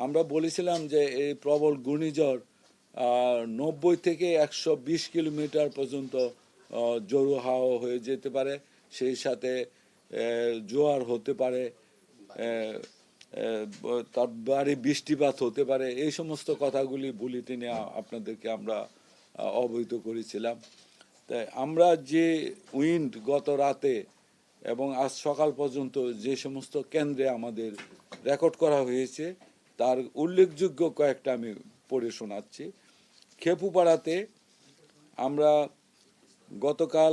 আমরা বলেছিলাম যে এই প্রবল ঘূর্ণিঝড় 90 থেকে 120 কিলোমিটার পর্যন্ত জোরু হাওয়া হয়ে যেতে পারে, সেই সাথে জোয়ার হতে পারে, তার বাড়ি বৃষ্টিপাত হতে পারে। এই সমস্ত কথাগুলি বুলেটিনে আপনাদেরকে আমরা অবহিত করেছিলাম। তাই আমরা যে উইন্ড গত রাতে এবং আজ সকাল পর্যন্ত যে সমস্ত কেন্দ্রে আমাদের রেকর্ড করা হয়েছে তার উল্লেখযোগ্য কয়েকটা আমি পড়ে শোনাচ্ছি। খেপুপাড়াতে আমরা গতকাল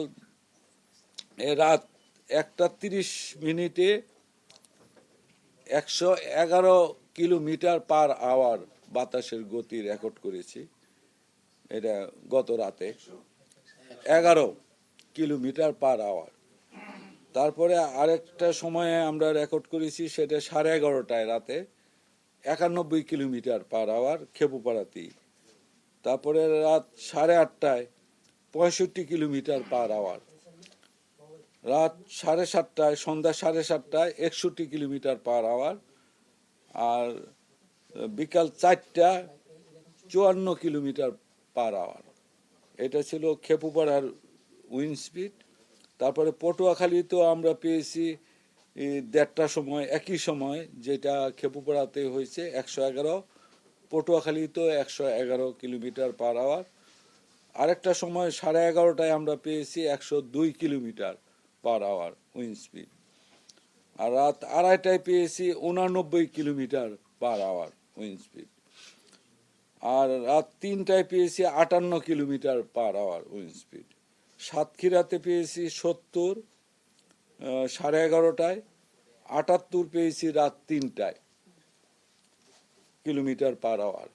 রাত 1:30 111 কিলোমিটার পার আওয়ার বাতাসের গতি রেকর্ড করেছি। এটা গত রাতে 11 কিলোমিটার পার আওয়ার। তারপরে আরেকটা সময়ে আমরা রেকর্ড করেছি, সেটা 11:30টায় রাতে 91 কিলোমিটার পার আওয়ার খেপুপাড়াতেই। তারপরে রাত 8:30টায় 65 কিলোমিটার পার আওয়ার। রাত 7:30টায়, সন্ধ্যা 7:30টায় 61 কিলোমিটার পার আওয়ার। আর বিকাল 4টা 54 কিলোমিটার পার আওয়ার। এটা ছিল খেপুপাড়ার উইন্ড স্পিড। তারপরে পটুয়াখালীতেও আমরা পেয়েছি 1:30টার সময়, একই সময় যেটা খেপুপাড়াতে হয়েছে 111, পটুয়াখালীতেও 111 কিলোমিটার পার আওয়ার। আরেকটা সময় 11:30টায় আমরা পেয়েছি 102 kilometre per hour wind speed. আর রাত 2:30টায় পেয়েছি 89 kilometre per hour wind speed. আর রাত 3টায় পেয়েছি 58 kilometre per hour wind speed. সাতক্ষীরাতে পেয়েছি 70 11:30টায়, 78 পেয়েছি রাত 3টায় কিলোমিটার পার আওয়ার।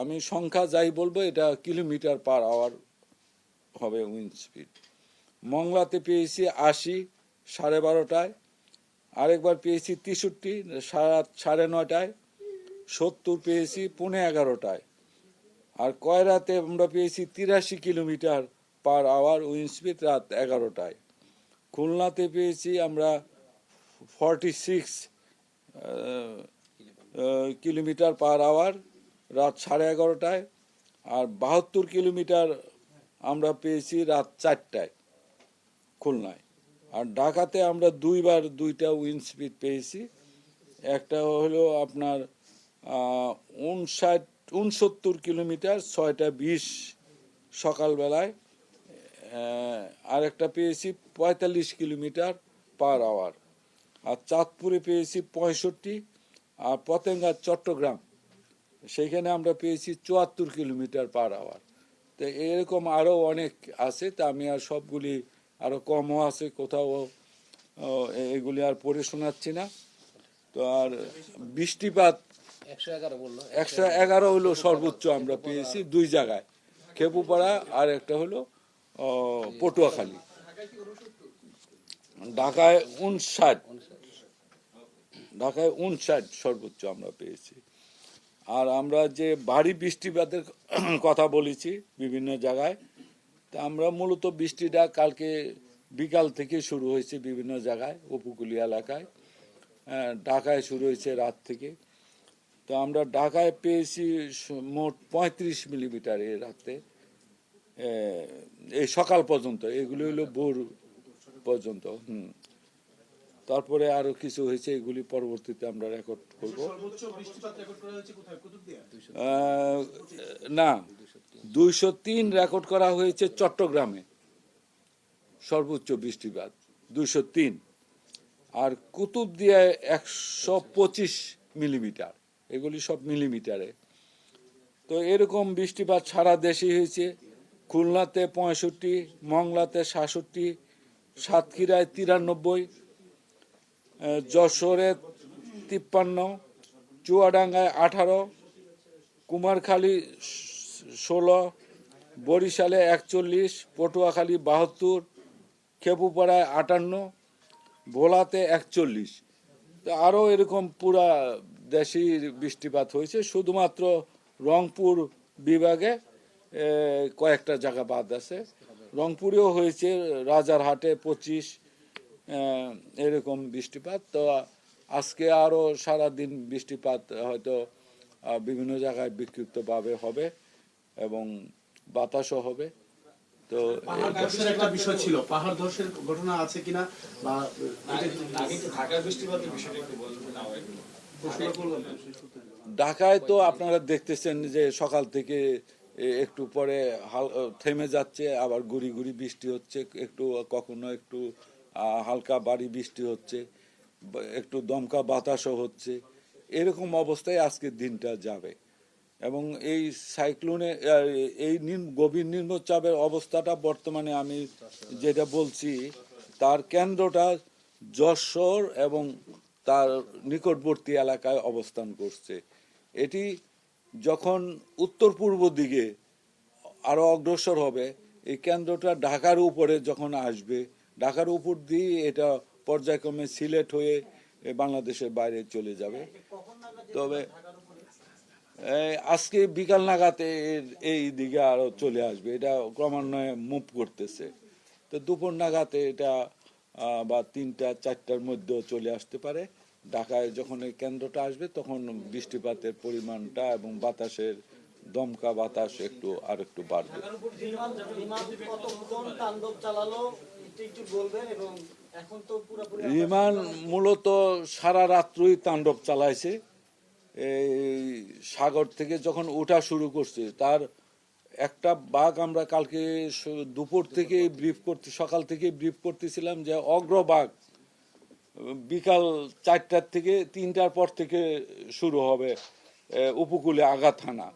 আমি সংখ্যা যাই বলবো এটা কিলোমিটার পার আওয়ার হবে উইন্ড স্পিড। মংলাতে পেয়েছি 80 12:30টায়, আরেকবার পেয়েছি 63 রাত 9:30টায়, 70 পেয়েছি 11:15টায়। আর কয়রাতে আমরা পেয়েছি 83 kilometre per hour wind speed রাত 11টায়। খুলনাতে পেয়েছি আমরা 46 কিলোমিটার পার আওয়ার রাত 11:30টায়। আর 72 কিলোমিটার আমরা পেয়েছি রাত 4টায় খুলনায়। আর ঢাকাতে আমরা দুইবার দুইটা উইন্ড স্পিড পেয়েছি। একটা হলো আপনার 69 কিলোমিটার 6:20 সকালবেলায়, আর একটা পেয়েছি 45 কিলোমিটার পার আওয়ার। আর চাঁদপুরে পেয়েছি 65, আর পতেঙ্গা চট্টগ্রাম সেইখানে আমরা পেয়েছি 74 কিলোমিটার পার আওয়ার। তো এরকম আরও অনেক আছে, তা আমি আর সবগুলি, আরও কমও আছে কোথাও, এগুলি আর পড়ে শোনাচ্ছি না। তো আর বৃষ্টিপাত 111 হলো সর্বোচ্চ আমরা পেয়েছি দুই জায়গায়, খেপুপাড়া আর একটা হলো পটুয়াখালী। ঢাকায় 59 সর্বোচ্চ আমরা পেয়েছি। আর আমরা যে ভারী বৃষ্টিপাতের কথা বলেছি বিভিন্ন জায়গায়, তা আমরা মূলত বৃষ্টিটা কালকে বিকাল থেকে শুরু হয়েছে বিভিন্ন জায়গায়, উপকূলীয় এলাকায়। ঢাকায় শুরু হয়েছে রাত থেকে। তো আমরা ঢাকায় পেয়েছি মোট 35 মিলিমিটার এই রাতে, এই সকাল পর্যন্ত। এগুলি হলো ভোর পর্যন্ত। তারপরে আরো কিছু হয়েছে, এগুলি পরবর্তীতে আমরা রেকর্ড করব। না, 203 রেকর্ড করা হয়েছে চট্টগ্রামে, সর্বোচ্চ বৃষ্টিপাত 203। আর কুতুবদিয়ায় 125 মিলিমিটার, এগুলি সব মিলিমিটারে। তো এরকম বৃষ্টিপাত সারা দেশে হয়েছে। খুলনাতে 65, মংলাতে 67, সাতক্ষীরায় 93, যশোরে 53, চুয়াডাঙ্গায় 18, কুমারখালী 16, বরিশালে 41, পটুয়াখালী 72, খেপুপাড়ায় 58, ভোলাতে 41। তো আরও এরকম পুরা দেশেই বৃষ্টিপাত হয়েছে, শুধুমাত্র রংপুর বিভাগে কয়েকটা জায়গা বাদ আছে। রংপুরেও হয়েছে, রাজারহাটে 25, এরকম বৃষ্টিপাত। তো আজকে আরো সারাদিন বৃষ্টিপাত হয়তো বিভিন্ন জায়গায় বিক্ষিপ্তভাবে হবে এবং বাতাসও হবে। তো পাহাড় ধসের একটা বিষয় ছিল, পাহাড় ধসের ঘটনা আছে কিনা বা ঢাকার বৃষ্টিপাতের বিষয়টা একটু বলবেন আমায়? ঘোষণা করলাম। ঢাকায় তো আপনারা দেখতেছেন যে সকাল থেকে একটু পরে থেমে যাচ্ছে, আবার গুড়ি গুড়ি বৃষ্টি হচ্ছে, একটু কখনো একটু হালকা ভারী বৃষ্টি হচ্ছে, একটু দমকা বাতাসও হচ্ছে। এরকম অবস্থায় আজকের দিনটা যাবে এবং এই সাইক্লোনে এই গভীর নিম্নচাপের অবস্থাটা বর্তমানে আমি যেটা বলছি তার কেন্দ্রটা যশোর এবং তার নিকটবর্তী এলাকায় অবস্থান করছে। এটি যখন উত্তর পূর্ব দিকে আরো অগ্রসর হবে, এই কেন্দ্রটা ঢাকার উপরে যখন আসবে, ঢাকার উপর দিয়ে এটা পর্যায়ক্রমে সিলেট হয়ে বাংলাদেশের বাইরে চলে যাবে। তবে আজকে বিকাল নাগাদ এই দিকে আরো চলে আসবে, এটা ক্রমান্বয়ে মুভ করতেছে। তো দুপুর নাগাদ এটা বা 3টা-4টার মধ্যেও চলে আসতে পারে। ঢাকায় যখন এই কেন্দ্রটা আসবে তখন বৃষ্টিপাতের পরিমাণটা এবং বাতাসের দমকা বাতাস আর একটু বাড়বে। কতক্ষণ তাণ্ডব চালালো একটু বলবেন, এবং এখন তো পুরোপুরি বিমান মূলত সারা রাত্রই তাণ্ডব চালাইছে। এই সাগর থেকে যখন ওঠা শুরু করছে, তার একটা বাঘ আমরা কালকে দুপুর থেকে সকাল থেকে ব্রিফ করতেছিলাম যে অগ্রবাঘ বিকাল 4টার থেকে 3টার পর থেকে শুরু হবে উপকূলে আঘাত হানা।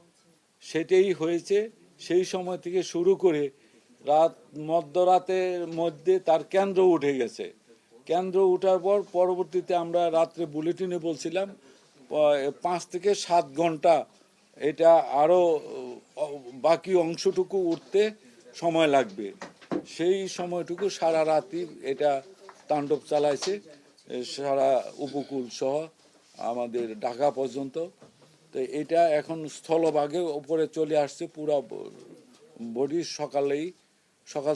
সেটাই হয়েছে। সেই সময় থেকে শুরু করে মধ্যরাতের মধ্যে তার কেন্দ্র উঠে গেছে। কেন্দ্র উঠার পর পরবর্তীতে আমরা রাত্রে বুলেটিনে বলছিলাম 5 থেকে 7 ঘন্টা এটা আরো বাকি অংশটুকু উঠতে সময় লাগবে। সেই সময়টুকু সারা রাতই এটা তাণ্ডব চালাইছে, সারা উপকূল সহ আমাদের ঢাকা পর্যন্ত। তো এটা এখন স্থলভাগে উপরে চলে আসছে, পুরা বডি সকাল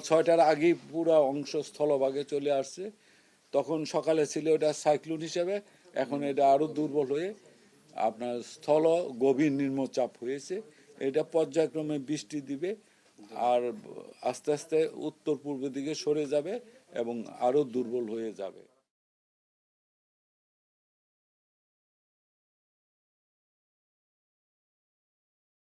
6টার আগেই পুরা অংশ স্থলভাগে চলে আসছে। তখন সকালে ছিল এটা সাইক্লোন হিসেবে, এখন এটা আরো দুর্বল হয়ে আপনার গভীর নিম্নচাপ হয়েছে। এটা পর্যায়ক্রমে বৃষ্টি দিবে আর আস্তে আস্তে উত্তর পূর্ব দিকে সরে যাবে এবং আরো দুর্বল হয়ে যাবে।